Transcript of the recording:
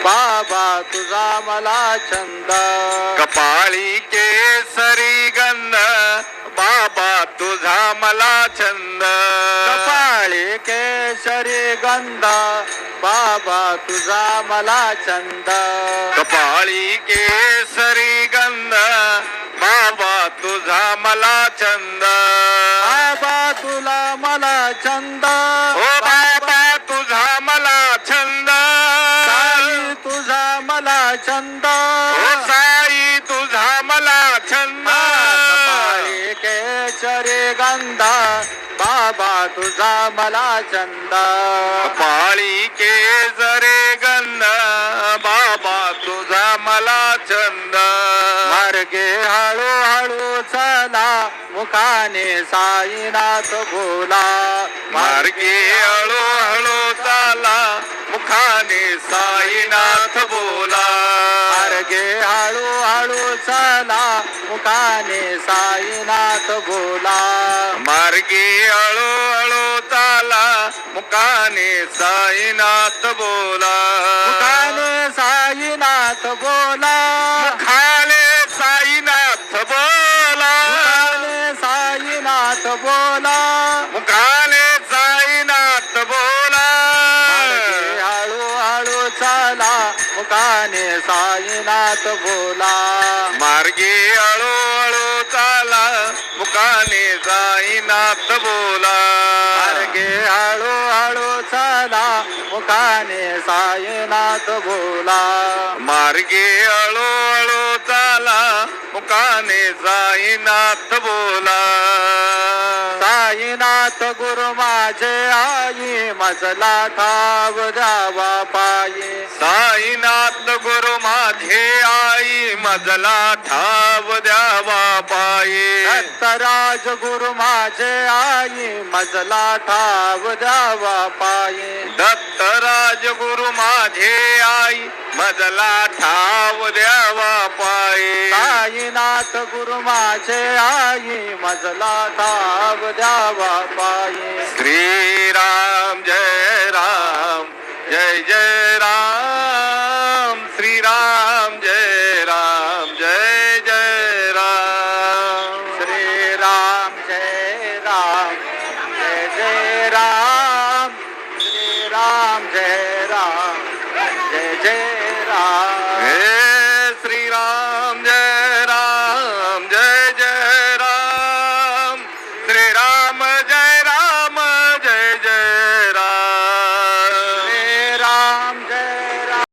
बाबा तुझा मला छंद कपाळी केसरी गंध बाबा तुझा मला छंद कपाळी केशरी गंध बाबा तुझा मला छंद कपाळी केसरी गंध बाबा तुझा मला छंद बाबा तुला मला छंद ओ बाबा तुझा मला छंद साई तुझा मला छंद ओ साई तुझा मला छंद कपाळी केशरी गंध बाबा तुझा मला छंद कपाळी केसरी गंध बाबा तुझा मला छंद मार्गे हळूहळू चला मुखाने साईनाथ बोला मार्गे हळूहळू चाला मुखाने साईनाथ बोला मार्गे हळूहळू चला मुखाने साईनाथ बोला मार्गे हळूहळू चाला मुखाने साईनाथ बोला मुखाने साईनाथ बोला मुखाने साईनाथ बोला मुखाने साईनाथ बोला मुखाने साईनाथ बोला मार्गे हळूहळू चला मुखाने साईनाथ बोला मार्गे हळूहळू चाला मुखाने साईनाथ बोला मार्गे हळूहळू चला मुखाने साईनाथ बोला मार्गे हळूहळू चाला मुखाने साईनाथ बोला साईनाथ गुरु माझे आई मजला ठाव द्यावा पायी साईनाथ गुरु माझे आई मजला ठाव द्यावा पायी दत्तराज गुरु माझे आई मजला ठाव द्यावा पायी दत्तराज गुरु माझे आई मजला ठाव द्यावा पायी साईनाथ गुरु माझे आई मजला ठाव द्यावा पायी श्रीराम जय राम जय जय राम श्रीराम जय राम जय जय राम श्रीराम जय राम जय जय राम श्रीराम जय राम जय जय राम